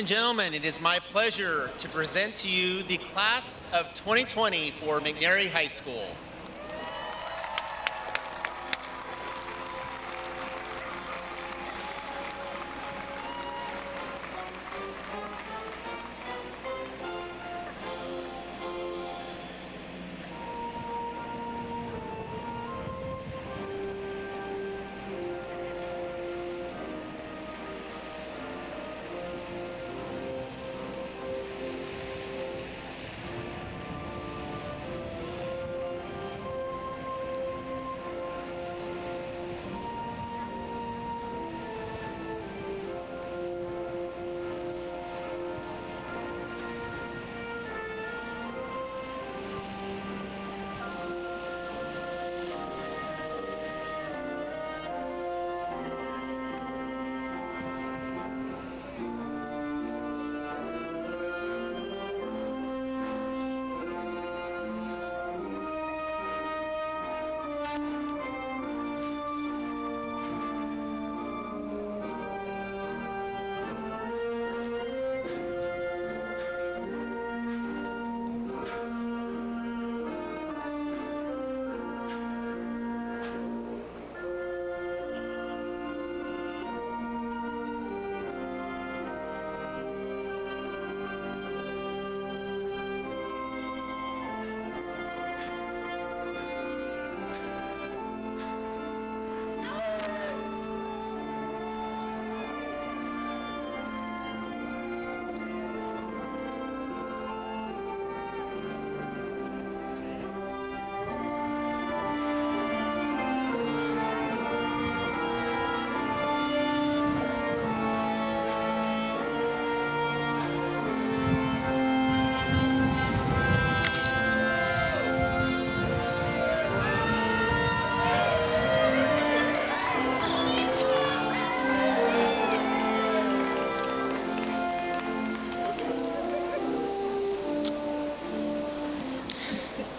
and gentlemen, it is my pleasure to present to you the class of 2020 for McNary High School.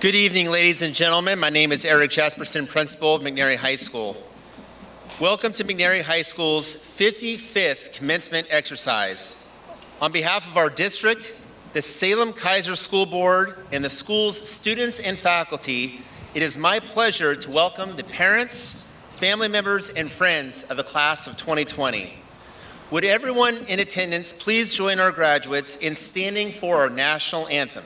Good evening, ladies and gentlemen. My name is Eric Jasperson, principal of McNary High School. Welcome to McNary High School's 55th commencement exercise. On behalf of our district, the Salem-Keizer School Board, and the school's students and faculty, it is my pleasure to welcome the parents, family members, and friends of the class of 2020. Would everyone in attendance please join our graduates in standing for our national anthem?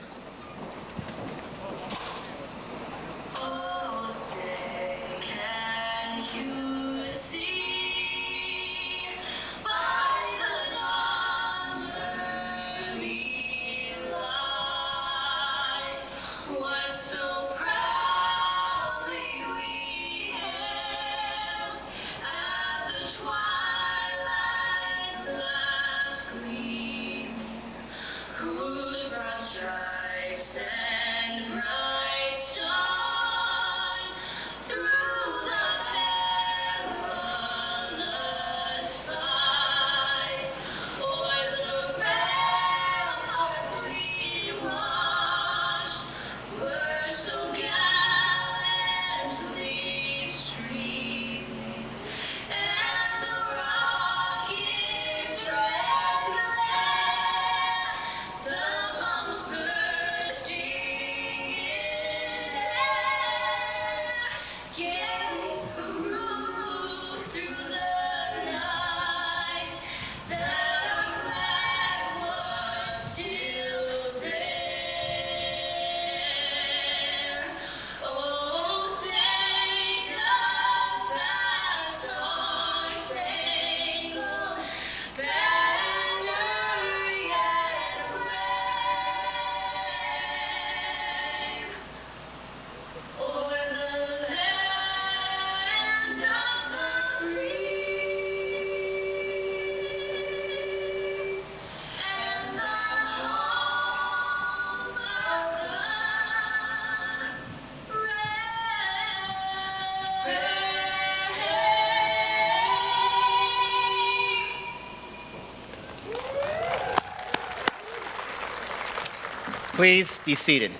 Please be seated.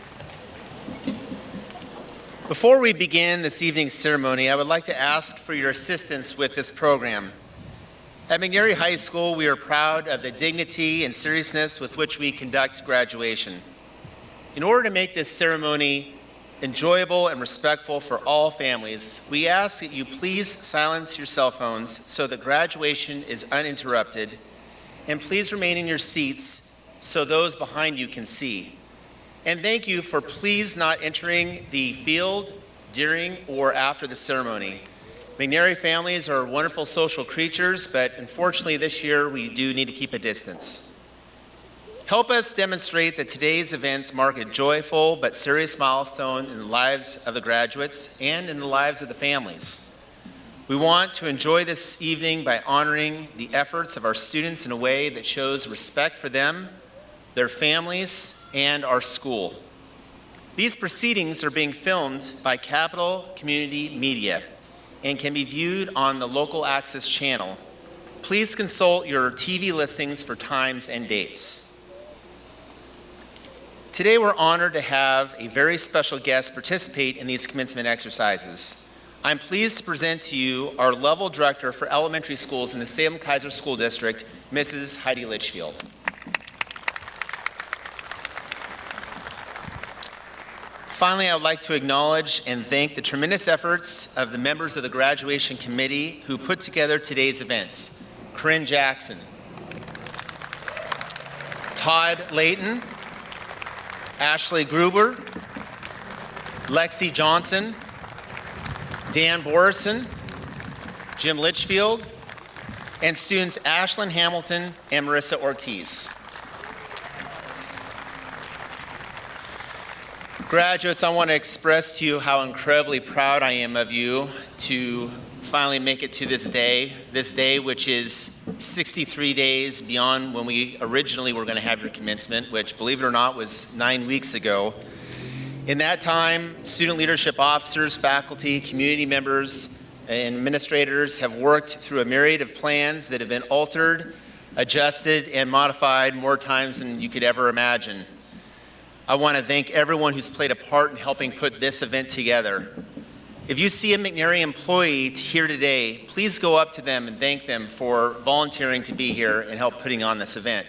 Before we begin this evening's ceremony, I would like to ask for your assistance with this program. At McNary High School, we are proud of the dignity and seriousness with which we conduct graduation. In order to make this ceremony enjoyable and respectful for all families, we ask that you please silence your cell phones so that graduation is uninterrupted, and please remain in your seats so those behind you can see. And thank you for please not entering the field during or after the ceremony. McNary families are wonderful social creatures, but unfortunately this year we do need to keep a distance. Help us demonstrate that today's events mark a joyful but serious milestone in the lives of the graduates and in the lives of the families. We want to enjoy this evening by honoring the efforts of our students in a way that shows respect for them, their families, and our school. These proceedings are being filmed by Capital Community Media and can be viewed on the local access channel. Please consult your TV listings for times and dates. Today we're honored to have a very special guest participate in these commencement exercises. I'm pleased to present to you our level director for elementary schools in the Salem-Keizer School District, Mrs. Heidi Litchfield. Finally, I would like to acknowledge and thank the tremendous efforts of the members of the graduation committee who put together today's events. Corinne Jackson, Todd Layton, Ashley Gruber, Lexi Johnson, Dan Borison, Jim Litchfield, and students Ashlyn Hamilton and Marissa Ortiz. Graduates, I want to express to you how incredibly proud I am of you to finally make it to this day which is 63 days beyond when we originally were going to have your commencement, which, believe it or not, was 9 weeks ago. In that time, student leadership officers, faculty, community members, and administrators have worked through a myriad of plans that have been altered, adjusted, and modified more times than you could ever imagine. I want to thank everyone who's played a part in helping put this event together. If you see a McNary employee here today, please go up to them and thank them for volunteering to be here and help putting on this event.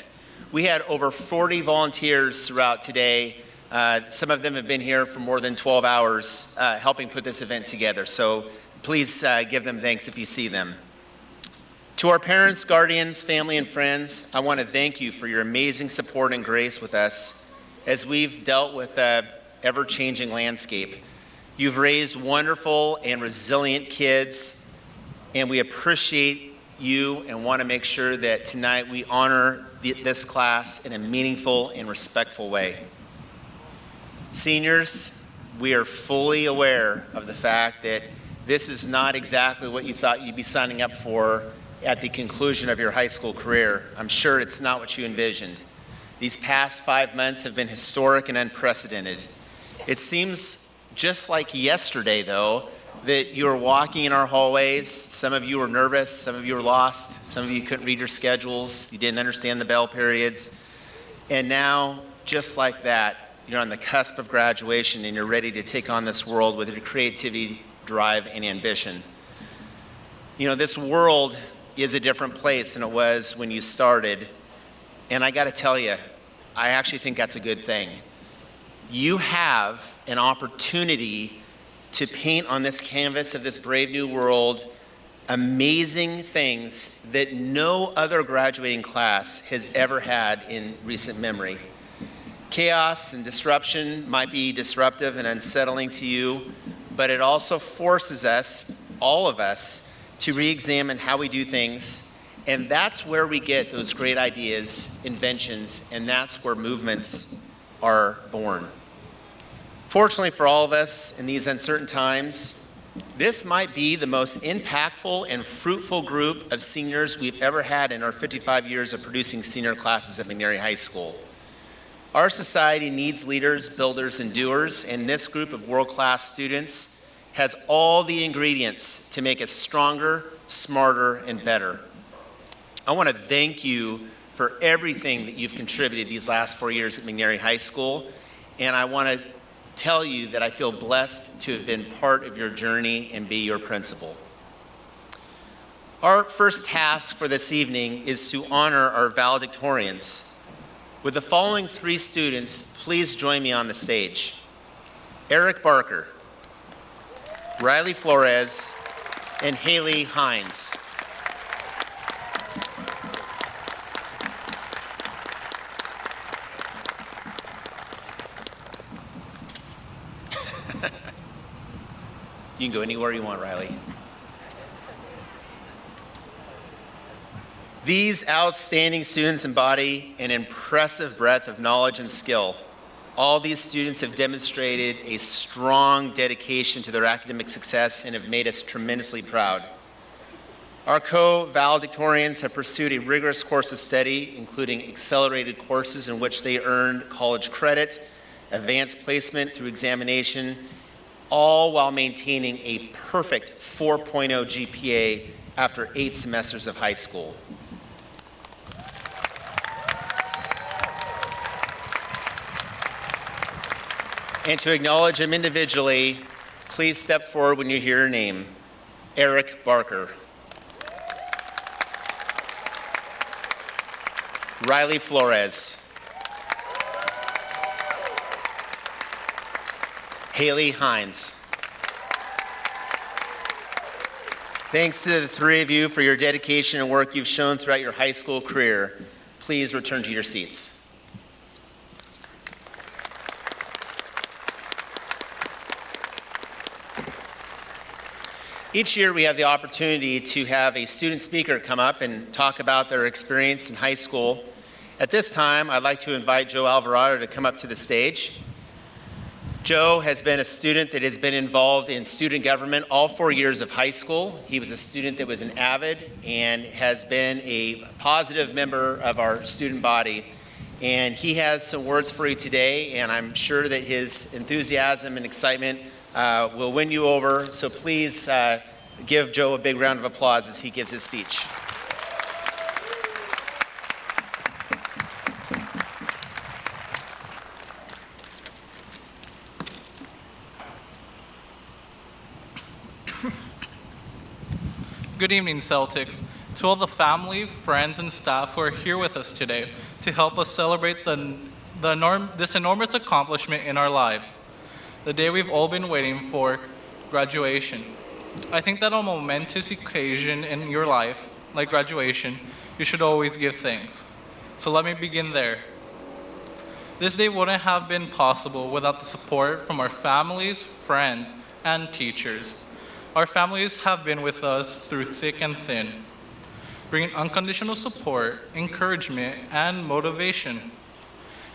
We had over 40 volunteers throughout today. Some of them have been here for more than 12 hours helping put this event together. So please give them thanks if you see them. To our parents, guardians, family, and friends, I want to thank you for your amazing support and grace with us as we've dealt with an ever-changing landscape. You've raised wonderful and resilient kids, and we appreciate you and want to make sure that tonight we honor this class in a meaningful and respectful way. Seniors, we are fully aware of the fact that this is not exactly what you thought you'd be signing up for at the conclusion of your high school career. I'm sure it's not what you envisioned. These past 5 months have been historic and unprecedented. It seems just like yesterday, though, that you were walking in our hallways. Some of you were nervous, some of you were lost, some of you couldn't read your schedules, you didn't understand the bell periods. And now, just like that, you're on the cusp of graduation and you're ready to take on this world with your creativity, drive, and ambition. You know, this world is a different place than it was when you started. And I got to tell you, I actually think that's a good thing. You have an opportunity to paint on this canvas of this brave new world amazing things that no other graduating class has ever had in recent memory. Chaos and disruption might be disruptive and unsettling to you, but it also forces us, all of us, to re-examine how we do things. And that's where we get those great ideas, inventions, and that's where movements are born. Fortunately for all of us in these uncertain times, this might be the most impactful and fruitful group of seniors we've ever had in our 55 years of producing senior classes at McNary High School. Our society needs leaders, builders, and doers, and this group of world-class students has all the ingredients to make us stronger, smarter, and better. I want to thank you for everything that you've contributed these last 4 years at McNary High School, and I want to tell you that I feel blessed to have been part of your journey and be your principal. Our first task for this evening is to honor our valedictorians. Would the following three students please join me on the stage? Eric Barker, Riley Flores, and Haley Hines. You can go anywhere you want, Riley. These outstanding students embody an impressive breadth of knowledge and skill. All these students have demonstrated a strong dedication to their academic success and have made us tremendously proud. Our co-valedictorians have pursued a rigorous course of study, including accelerated courses in which they earned college credit, advanced placement through examination, all while maintaining a perfect 4.0 GPA after 8 semesters of high school. And to acknowledge them individually, please step forward when you hear your name. Eric Barker. Riley Flores. Haley Hines. Thanks to the three of you for your dedication and work you've shown throughout your high school career. Please return to your seats. Each year we have the opportunity to have a student speaker come up and talk about their experience in high school. At this time, I'd like to invite Joe Alvarado to come up to the stage. Joe has been a student that has been involved in student government all 4 years of high school. He was a student that was an avid and has been a positive member of our student body. And he has some words for you today, and I'm sure that his enthusiasm and excitement will win you over. So please give Joe a big round of applause as he gives his speech. Good evening, Celtics. To all the family, friends, and staff who are here with us today to help us celebrate this enormous accomplishment in our lives, the day we've all been waiting for, graduation. I think that on a momentous occasion in your life, like graduation, you should always give thanks. So let me begin there. This day wouldn't have been possible without the support from our families, friends, and teachers. Our families have been with us through thick and thin, bringing unconditional support, encouragement, and motivation,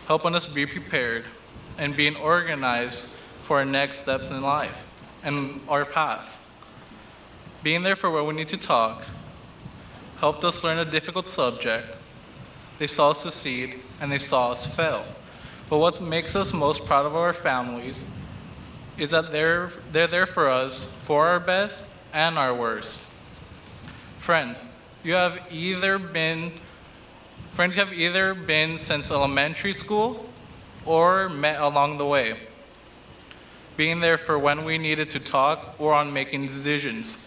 helping us be prepared and being organized for our next steps in life and our path. Being there for where we need to talk, helped us learn a difficult subject. They saw us succeed and they saw us fail. But what makes us most proud of our families is that they're there for us for our best and our worst. Friends, you have either been since elementary school or met along the way, being there for when we needed to talk or on making decisions,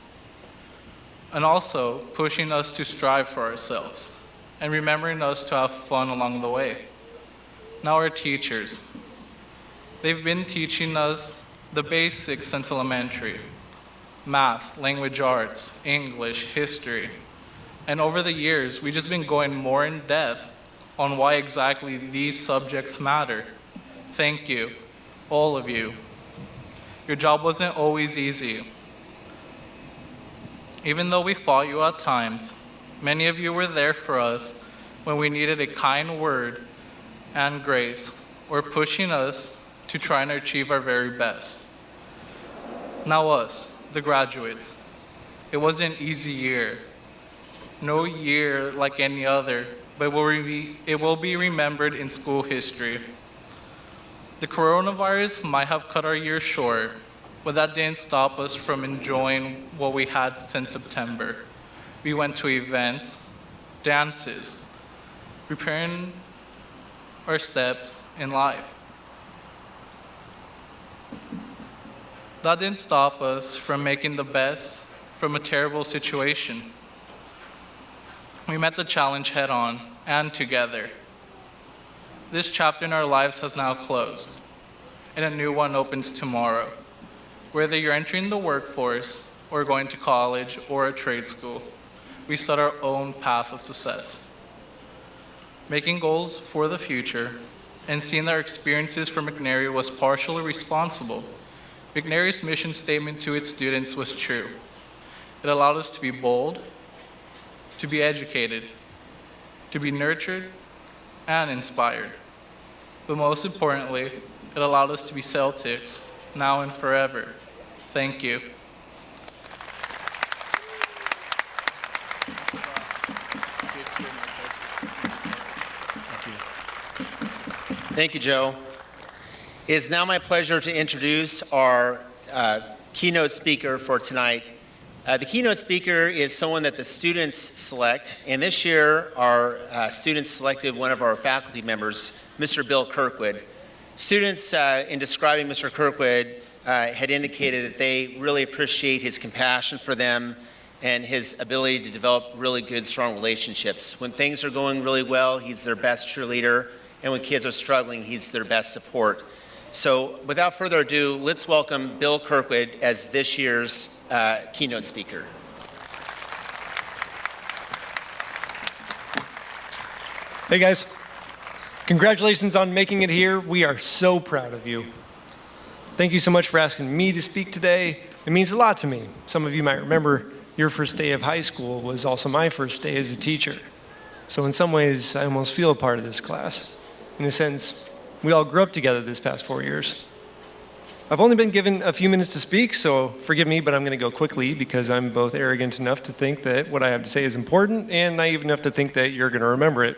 and also pushing us to strive for ourselves and remembering us to have fun along the way. Now our teachers, they've been teaching us the basics since elementary: math, language arts, English, history. And over the years, we've just been going more in depth on why exactly these subjects matter. Thank you, all of you. Your job wasn't always easy. Even though we fought you at times, many of you were there for us when we needed a kind word and grace, or pushing us to try and achieve our very best. Now us, the graduates, it wasn't an easy year. No year like any other, but it will be remembered in school history. The coronavirus might have cut our year short, but that didn't stop us from enjoying what we had since September. We went to events, dances, preparing our steps in life. That didn't stop us from making the best from a terrible situation. We met the challenge head on and together. This chapter in our lives has now closed, and a new one opens tomorrow. Whether you're entering the workforce or going to college or a trade school, we set our own path of success. Making goals for the future and seeing that our experiences from McNary was partially responsible, McNary's mission statement to its students was true. It allowed us to be bold, to be educated, to be nurtured and inspired. But most importantly, it allowed us to be Celtics now and forever. Thank you. Thank you, Joe. It is now my pleasure to introduce our keynote speaker for tonight. The keynote speaker is someone that the students select, and this year our students selected one of our faculty members, Mr. Bill Kirkwood. Students, in describing Mr. Kirkwood, had indicated that they really appreciate his compassion for them and his ability to develop really good, strong relationships. When things are going really well, he's their best cheerleader, and when kids are struggling, he's their best support. So without further ado, let's welcome Bill Kirkwood as this year's keynote speaker. Hey guys, congratulations on making it here. We are so proud of you. Thank you so much for asking me to speak today. It means a lot to me. Some of you might remember your first day of high school was also my first day as a teacher. So in some ways, I almost feel a part of this class. In a sense, we all grew up together this past 4 years. I've only been given a few minutes to speak, so forgive me, but I'm going to go quickly because I'm both arrogant enough to think that what I have to say is important and naive enough to think that you're going to remember it.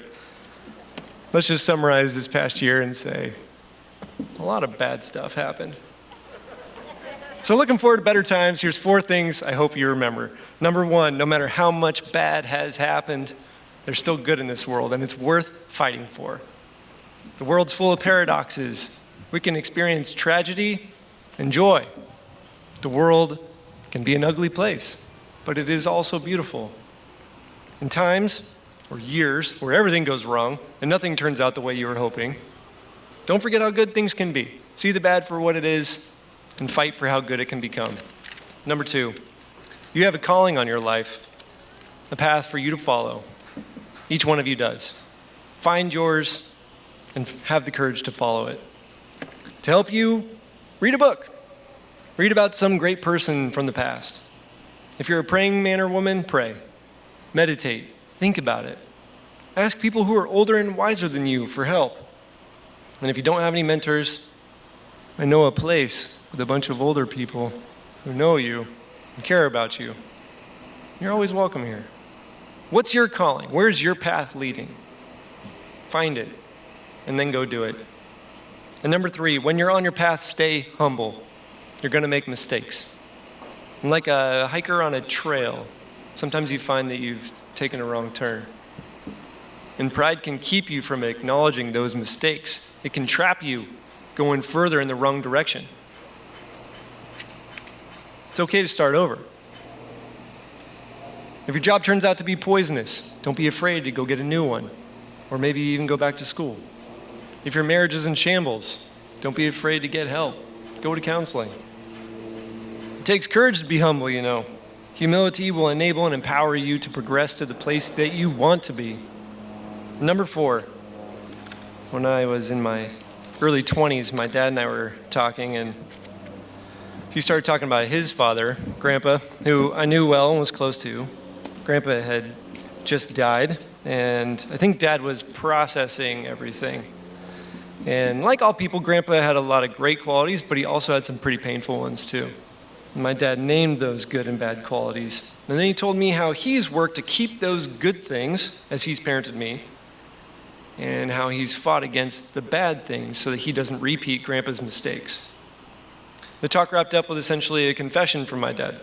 Let's just summarize this past year and say a lot of bad stuff happened. So looking forward to better times, here's 4 things I hope you remember. Number 1, no matter how much bad has happened, there's still good in this world, and it's worth fighting for. The world's full of paradoxes. We can experience tragedy and joy. The world can be an ugly place, but it is also beautiful. In times or years where everything goes wrong and nothing turns out the way you were hoping, don't forget how good things can be. See the bad for what it is and fight for how good it can become. Number 2, you have a calling on your life, a path for you to follow. Each one of you does. Find yours and have the courage to follow it. To help you, read a book. Read about some great person from the past. If you're a praying man or woman, pray. Meditate. Think about it. Ask people who are older and wiser than you for help. And if you don't have any mentors, I know a place with a bunch of older people who know you and care about you. You're always welcome here. What's your calling? Where's your path leading? Find it, and then go do it. And number 3, when you're on your path, stay humble. You're going to make mistakes. And like a hiker on a trail, sometimes you find that you've taken a wrong turn. And pride can keep you from acknowledging those mistakes. It can trap you going further in the wrong direction. It's okay to start over. If your job turns out to be poisonous, don't be afraid to go get a new one, or maybe even go back to school. If your marriage is in shambles, don't be afraid to get help. Go to counseling. It takes courage to be humble, you know. Humility will enable and empower you to progress to the place that you want to be. Number 4, when I was in my early 20s, my dad and I were talking, and he started talking about his father, Grandpa, who I knew well and was close to. Grandpa had just died, and I think Dad was processing everything. And like all people, Grandpa had a lot of great qualities, but he also had some pretty painful ones too. And my dad named those good and bad qualities. And then he told me how he's worked to keep those good things as he's parented me, and how he's fought against the bad things so that he doesn't repeat Grandpa's mistakes. The talk wrapped up with essentially a confession from my dad.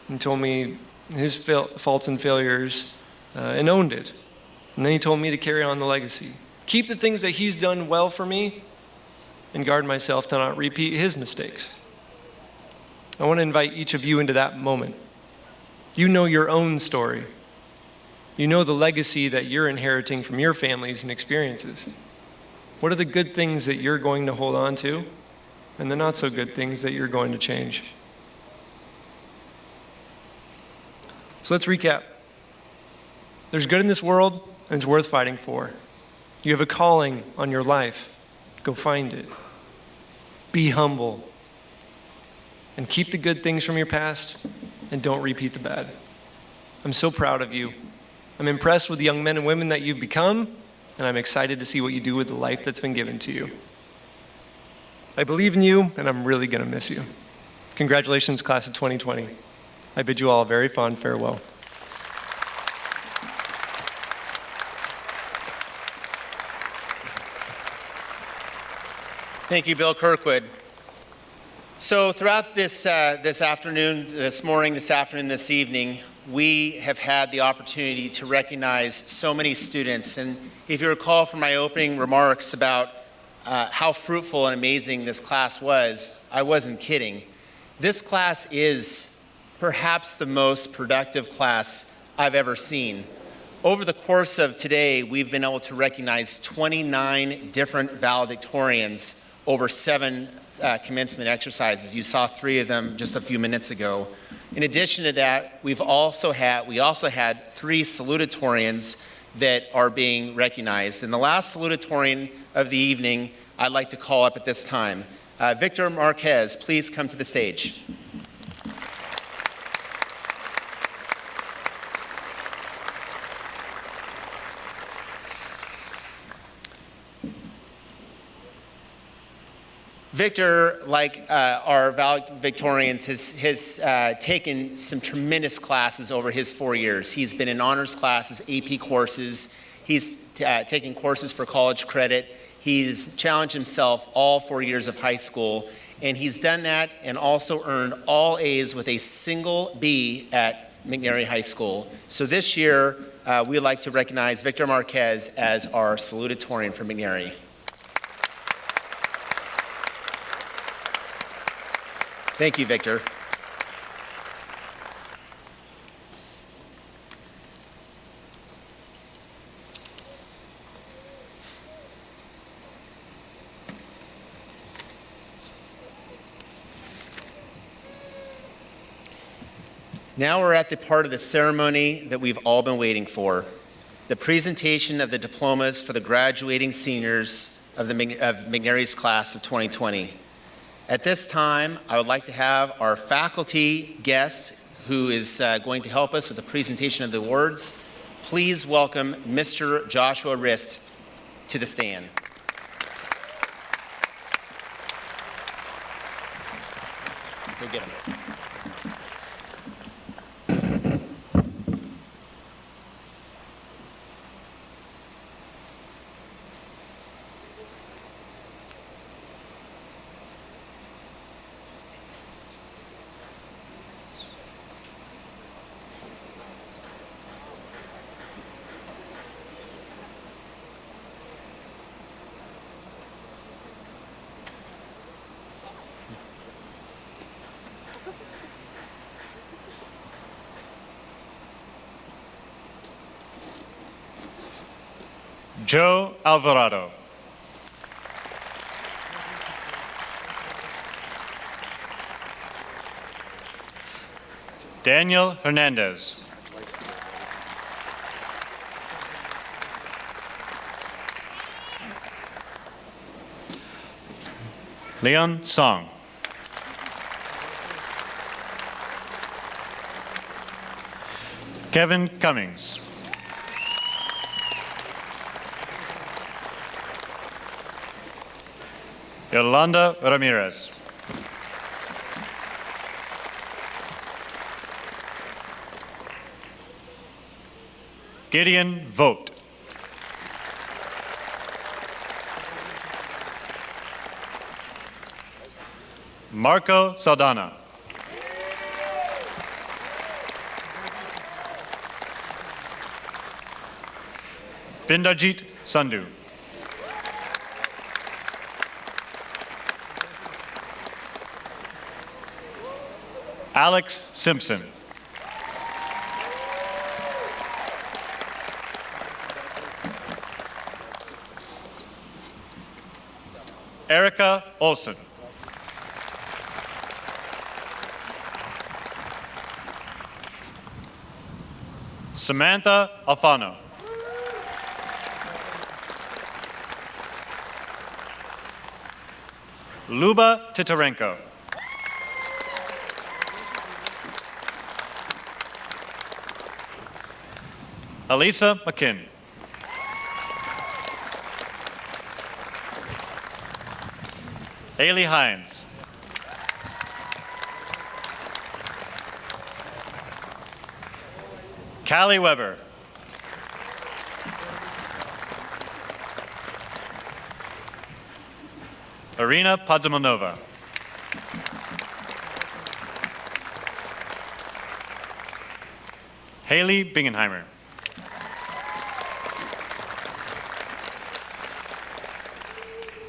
He told me his faults and failures and owned it. And then he told me to carry on the legacy. Keep the things that he's done well for me and guard myself to not repeat his mistakes. I want to invite each of you into that moment. You know your own story. You know the legacy that you're inheriting from your families and experiences. What are the good things that you're going to hold on to, and the not so good things that you're going to change? So let's recap. There's good in this world, and it's worth fighting for. You have a calling on your life. Go find it. Be humble. And keep the good things from your past, and don't repeat the bad. I'm so proud of you. I'm impressed with the young men and women that you've become, and I'm excited to see what you do with the life that's been given to you. I believe in you, and I'm really going to miss you. Congratulations, class of 2020. I bid you all a very fond farewell. Thank you, Bill Kirkwood. So throughout this afternoon, this evening, we have had the opportunity to recognize so many students. And if you recall from my opening remarks about how fruitful and amazing this class was, I wasn't kidding. This class is perhaps the most productive class I've ever seen. Over the course of today, we've been able to recognize 29 different valedictorians over 7 commencement exercises. You saw 3 of them just a few minutes ago. In addition to that, we also had 3 salutatorians that are being recognized. And the last salutatorian of the evening, I'd like to call up at this time. Victor Marquez, please come to the stage. Victor, like our valedictorians, has taken some tremendous classes over his 4 years. He's been in honors classes, AP courses. He's taken courses for college credit. He's challenged himself all 4 years of high school, and he's done that and also earned all A's with a single B at McNary High School. So this year, we'd like to recognize Victor Marquez as our salutatorian for McNary. Thank you, Victor. Now we're at the part of the ceremony that we've all been waiting for, the presentation of the diplomas for the graduating seniors of McNary's class of 2020. At this time, I would like to have our faculty guest, who is going to help us with the presentation of the awards. Please welcome Mr. Joshua Rist to the stand. Go get him. Joe Alvarado. Daniel Hernandez. Leon Song. Kevin Cummings. Yolanda Ramirez. Gideon Vogt. Marco Saldana. Bindarjit Sandhu. Alex Simpson. Erica Olson. Samantha Alfano. Luba Titarenko. Elisa McKinn. Ailey Hines. Callie Weber. Irina Padzamonova. Haley Bingenheimer.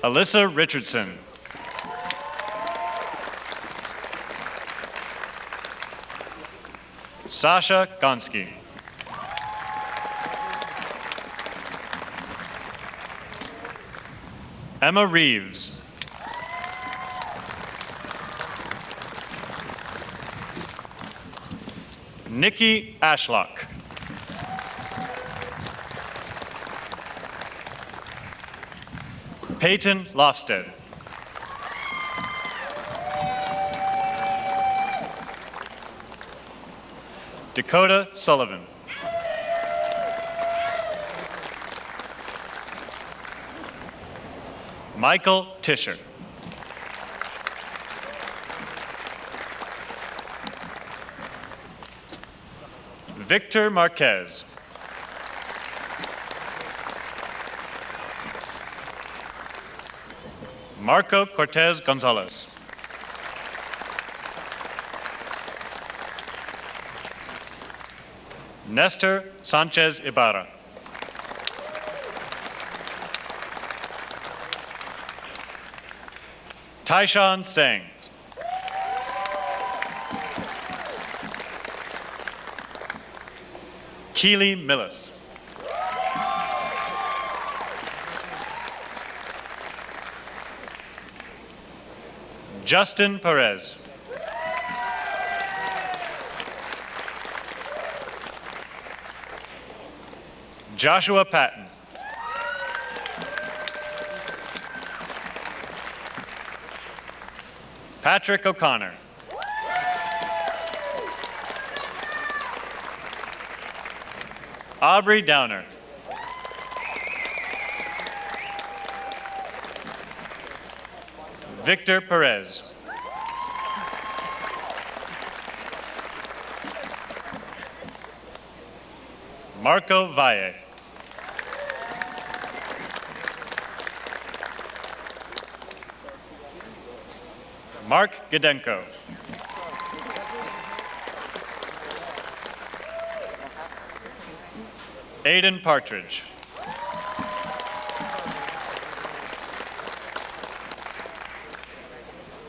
Alyssa Richardson. Sasha Gonski. Emma Reeves. Nikki Ashlock. Peyton Lofsted. Dakota Sullivan. Michael Tischer. Victor Marquez. Marco Cortez Gonzalez. Nestor Sanchez Ibarra. Taishan Singh. Keely Millis. Justin Perez. Joshua Patton. Patrick O'Connor. Aubrey Downer. Victor Perez. Marco Valle. Mark Gidenko. Aiden Partridge.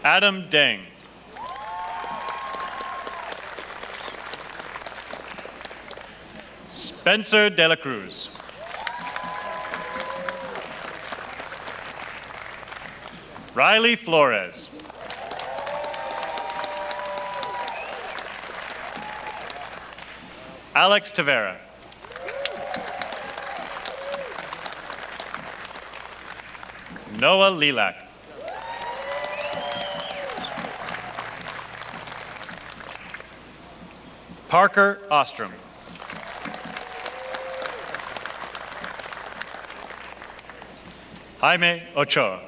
Adam Deng. Spencer De La Cruz. Riley Flores. Alex Tavera. Noah Lilac. Parker Ostrom. Jaime Ochoa.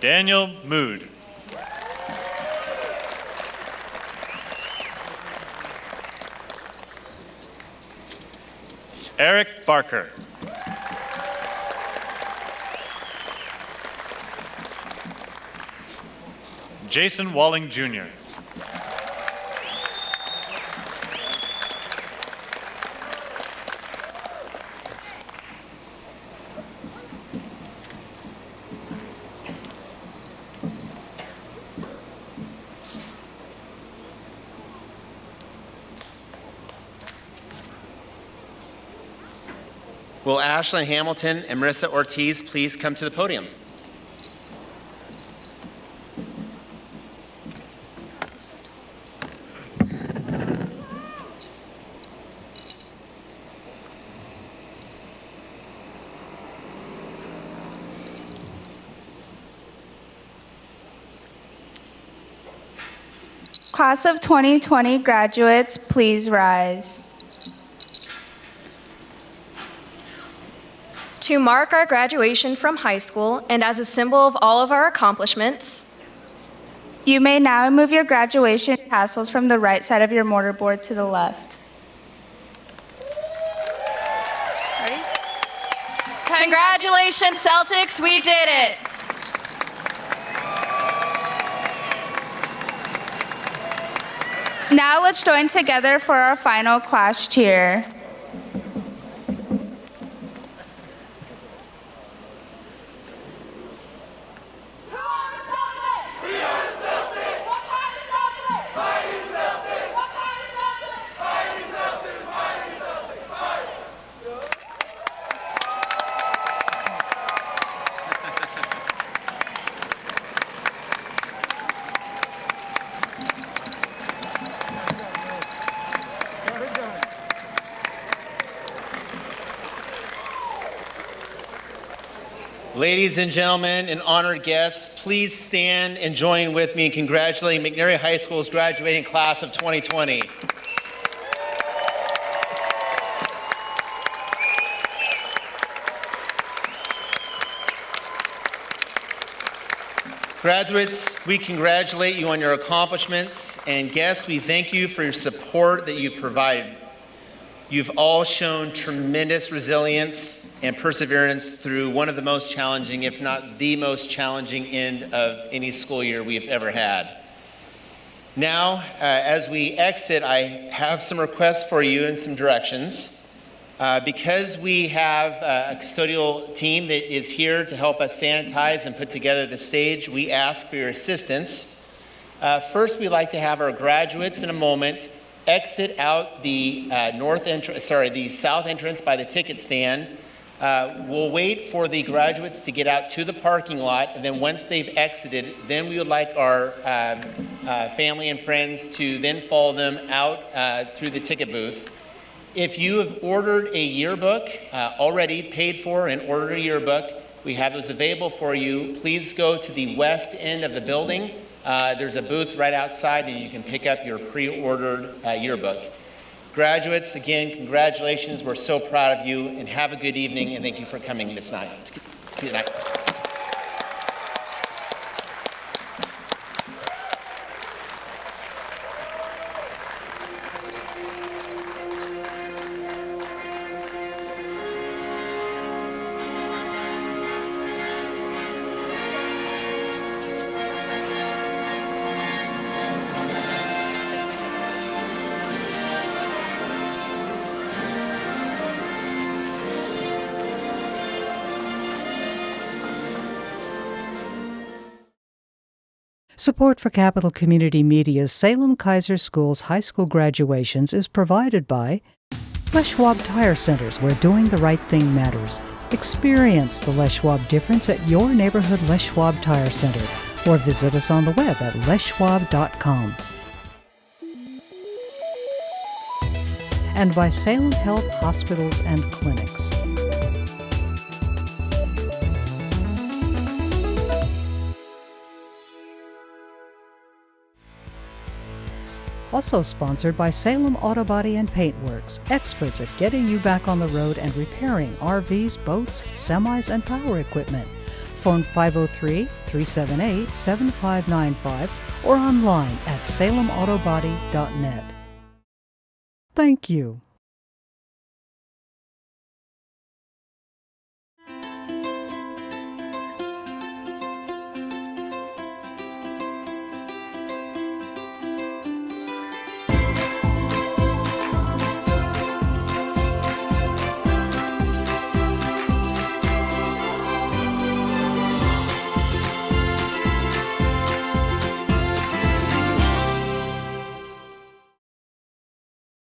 Daniel Mood. Eric Barker. Jason Walling Jr. Will Ashlyn Hamilton and Marissa Ortiz please come to the podium? Class of 2020 graduates, please rise. To mark our graduation from high school and as a symbol of all of our accomplishments, You may now move your graduation tassels from the right side of your mortarboard to the left. congratulations, Celtics, we did it! Now let's join together for our final class cheer. Ladies and gentlemen and honored guests, please stand and join with me in congratulating McNary High School's graduating class of 2020. Graduates, we congratulate you on your accomplishments, and guests, we thank you for your support that you've provided. You've all shown tremendous resilience and perseverance through one of the most challenging, if not the most challenging end of any school year we've ever had. Now, as we exit, I have some requests for you and some directions. Because we have a custodial team that is here to help us sanitize and put together the stage, we ask for your assistance. First, we'd like to have our graduates in a moment exit out the the south entrance by the ticket stand. We'll wait for the graduates to get out to the parking lot, and then once they've exited, then we would like our family and friends to then follow them out through the ticket booth. If you have ordered a yearbook, already paid for and ordered a yearbook, we have those available for you. Please go to the west end of the building. There's a booth right outside and you can pick up your pre-ordered yearbook. Graduates, again, congratulations. We're so proud of you, and have a good evening, and thank you for coming this night. Good night. Support for Capital Community Media's Salem Kaiser Schools high school graduations is provided by Les Schwab Tire Centers, where doing the right thing matters. Experience the Les Schwab difference at your neighborhood Les Schwab Tire Center, or visit us on the web at leschwab.com. And by Salem Health Hospitals and Clinics. Also sponsored by Salem Auto Body and Paint Works, experts at getting you back on the road and repairing RVs, boats, semis, and power equipment. Phone 503-378-7595 or online at salemautobody.net. Thank you.